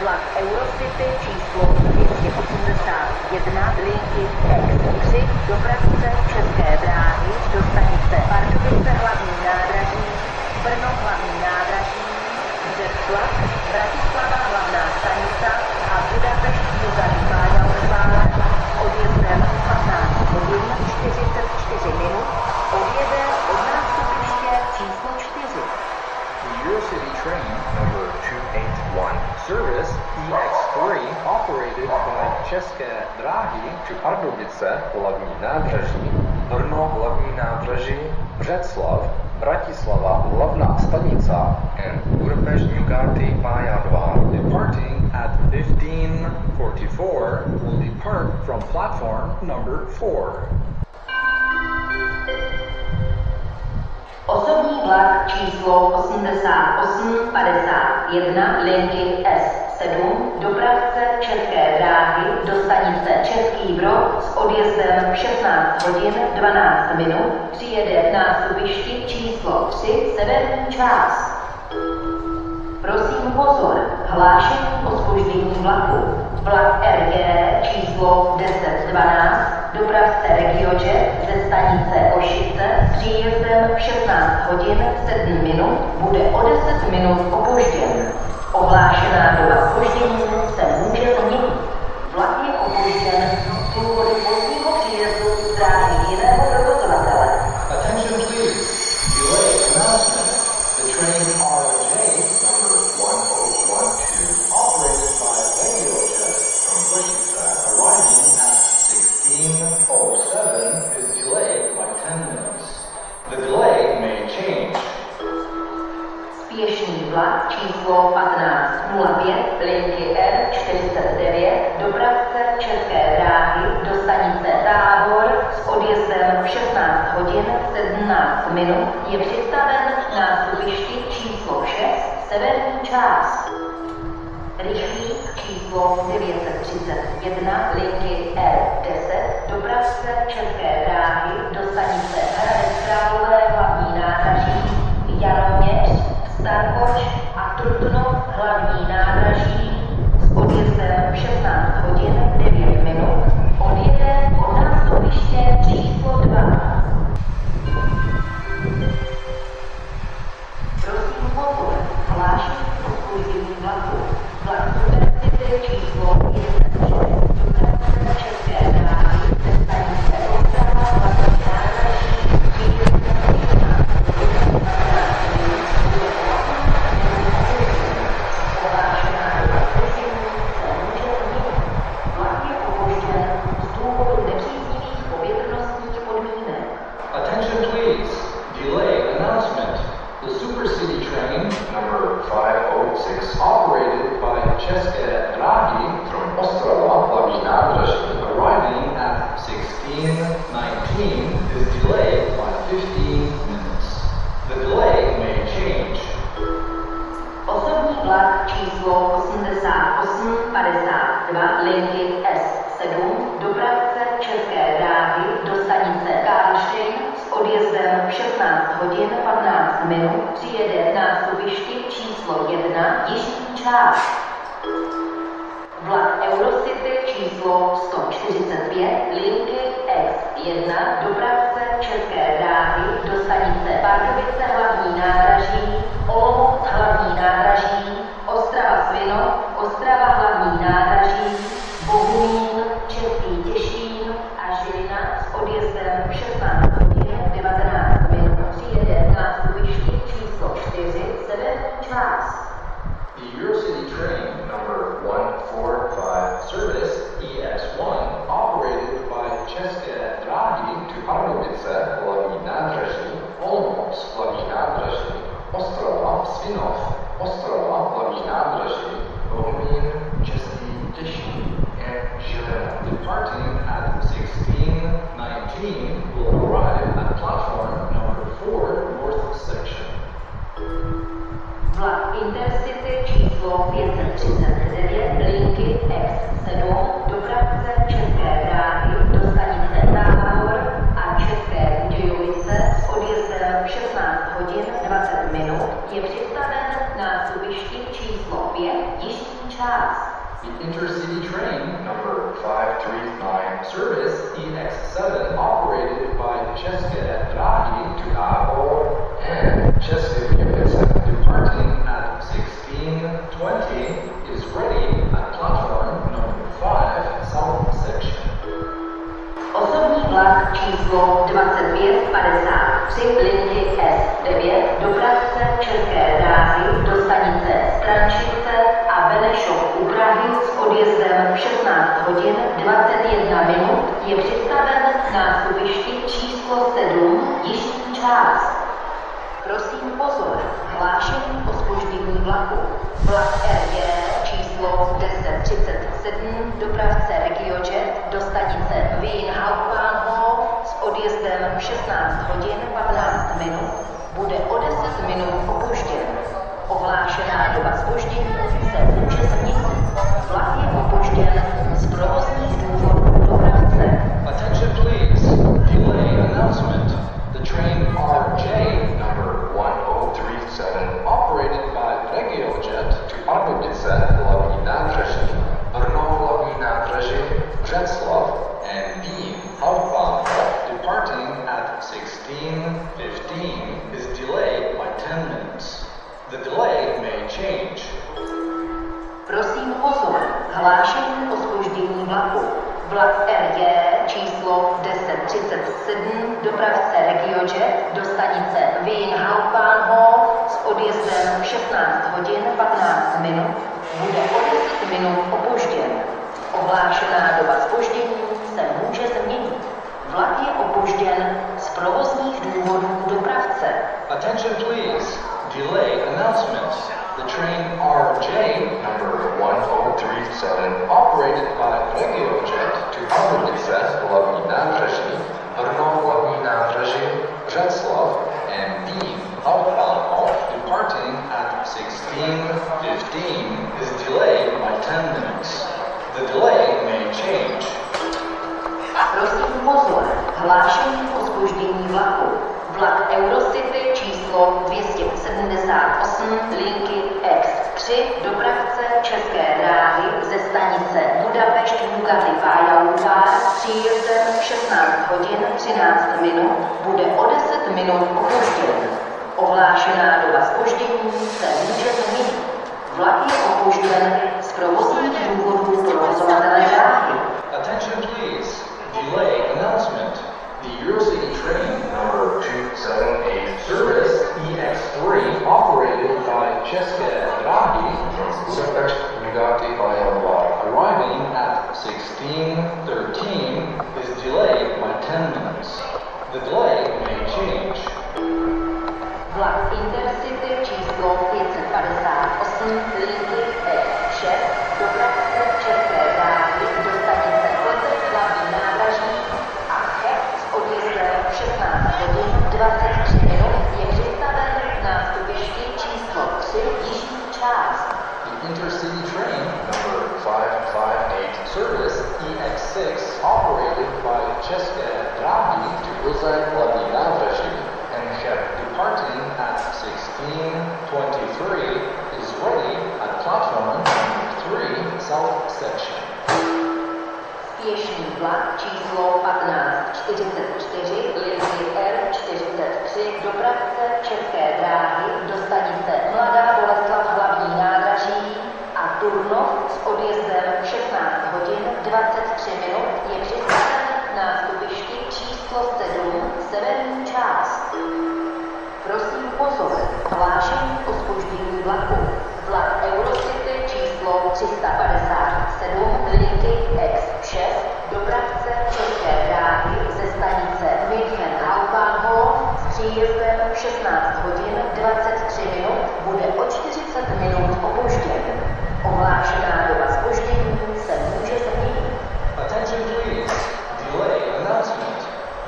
vlak Eurocity číslo 281 linky X3 dopravce České dráhy do stanice Pardubice hlavní nádraží, Brno hlavní nádraží, Břeclav, Bratislava hlavná stanica a Budapešť Južní Váňalová odjezdem 15 hodin 44 minut odjede od nástupiště číslo 4. Eurocity train number 281, service EX3, operated by České dráhy to Pardubice hlavní nádraží, Brno hlavní nádraží, Břeclav, Bratislava hlavná stanica, and Budapest Nyugati pályaudvar. Departing at 15:44, will depart from platform number 4. Osobní vlak číslo 8851 linky S7 dopravce České dráhy do stanice Český Brod s odjezdem 16 hodin 12 minut přijede v nástupišti číslo 3 severní část. Prosím pozor, hlášení o zpoždění vlaku. Vlak RG číslo 1012 dopravce Regiojet ze stanice Košice s příjezdem 16 hodin 7 minut bude o 10 minut opožděn. Ohlášená doba zpoždění se může změnit. Vlak je opožděn z důvodu pozdního příjezdu z dráhy jiného provozovatele. Attention please. Delay announcement. The train RJ number 1012 operated by Regiojet from Košice arriving at 16:07 is delayed by 10 minutes. The delay may change. Spěšný vlak číslo 1505 linky R49 dopravce České dráhy do stanice Tábor s odjezdem 16 hodin 17 minut je přistaven v nástupišti číslo 6 severní část. Rychlík číslo 931 linky R10 dopravce České dráhy do stanice Hradec Králové hlavní nádraží, Jaroměř, Starkoč a Trutnov hlavní nádraží s odjezdem 16 hodin 9 minut odjede od nástupiště číslo 2. Prosím pozor, hlášení o zpoždění vlaku. Vlak Intercity číslo 506 dopravce České dráhy ze stanice Ostrava hlavní nádraží příjezdem 16 hodin 15 minut bude ohlášená doba zpoždění se může změnit. Vlak je opožděn z důvodu nepříznivých povětrnostních podmínek. Attention please. Delay announcement. The Supercity train number 506 operated by České dráhy from Ostrava hlavní nádraží arriving at 16:19 is delayed by 15 minutes. The delay may change. Osobní vlak číslo 8852 linky S7 dopravce České dráhy do stanice Karlštejn s odjezdem 16 hodin 15 minut přijede v nástupišti číslo 1 jižní část. Vlak Eurocity číslo 145 linky S1 dopravce České dráhy do stanice Pardubice hlavní nádraží, Olomouc hlavní nádraží, Ostrava Svinov, Ostrava hlavní nádraží, Bohumín, Český Těšín a Žilina s odjezdem 16 hodin 19 minut přijede v nástupišti číslo 4 severní část. The Eurocity train number 145 service EX1 operated by České dráhy to Pardubice hlavní nádraží, Olomouc hlavní nádraží, Ostrava Svinov, Ostrava hlavní nádraží, Bohumín, Český Těšín and Žilina. Departing at 16:19 will arrive at platform number 4 north section. Vlak Intercity číslo 539 linky X7 dopravce České dráhy do stanice Tábor a České Budějovice s odjezdem 16 hodin 20 minut je přistaven v nástupišti číslo 5 jižní část. část. The intercity train number 539 service EX7 operated by České dráhy to Náhor and České Budějovice departing at 16:20 is ready at platform number 5 south section. Osobní vlak číslo 2553 linky S9 dopravce České dráhy do stanice Strančice a Benešov u Prahy s odjezdem 16 hodin 21 minut je přistaven na nástupišti číslo 7 jižní část. Prosím pozor, hlášení o zpoždění vlaku. Vlak RG číslo 1037 dopravce RegioJet do stanice Wien Hauptbahnhof s odjezdem 16 hodin 15 minut bude o 10 minut opožděn. Ohlášená doba zpoždění se může změnit. Vlak je opožděn z provozních důvodů dopravce. Attention please, delay announcement. The train RJ number 1037 operated by RegioJet to Pardubice hlavní nádraží, Brno hlavní nádraží, Břeclav and Wien Hauptbahnhof departing at 16:15 is delayed by 10 minutes. The delay may change. Prosím pozor, hlášení o zpoždění vlaku. Vlak RJ číslo 1037 dopravce RegioJet do stanice Wien Hauptbahnhof s odjezdem 16 hodin 15 minut bude o 10 minut opožděn. Ohlášená doba zpoždění se může změnit. Vlak je opožděn z provozních důvodů dopravce. Attention please, delay announcement. The train RJ number 1037 operated by RegioJet to Pardubice hlavní nádraží, Brno hlavní nádraží, Břeclav and Wien Hauptbahnhof departing at 16:15 is delayed by 10 minutes. The delay may change. Prosím pozor, hlášení o zpoždění vlaku. Vlak Eurocity číslo 278 linky X3 dopravce České dráhy ze stanice Budapešť Bugatti Pályaudvar s příjezdem 16 hodin 13 minut bude o 10 minut opožděn. Ohlášená doba zpoždění se může změnit. Vlak je opožděn z provozních důvodů provozovatele dráhy. Attention please, delay announcement. The Eurocity train number 278 service EX3 operated by České dráhy from Budapest Bugatti Pályaudvar arriving at 16:13 is delayed by 10 minutes. The delay may change. Vlak Intercity číslo 558 linky E6 dopravce České dráhy do stanice Plzeň hlavní nádraží a Cheb s odjezdem 16 hodin 23 minut je přistaven na nástupišti číslo 3 jižní část. The Intercity train number 558 service EX6 operated by České dráhy to Plzeň hlavní nádraží and Cheb departing at 16:23 is ready at platform number 3 south section. Spěšný vlak číslo 1544 linky R43 dopravce České dráhy do stanice Mladá Boleslav hlavní nádraží a Turnov s odjezdem 16 hodin 23 minut je přistaven na nástupišti číslo 7 severní část. Prosím pozor, hlášení o zpoždění vlaku. Vlak Eurocity číslo 357 linky X6 dopravce České dráhy ze stanice München Hauptbahnhof s příjezdem 16 hodin 23 minut bude o 40 minut opožděn. Ohlášená doba zpoždění se může změnit. Attention please, delay announcement.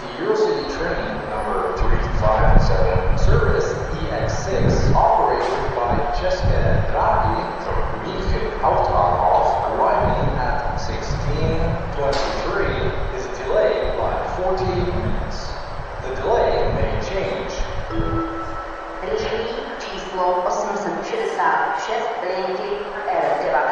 The Eurocity train number 357 service EX6 operated by České dráhy from München Hauptbahnhof arriving at 16:23 is delayed by 40 minutes. The delay may change. Rychlík číslo 866 linky R19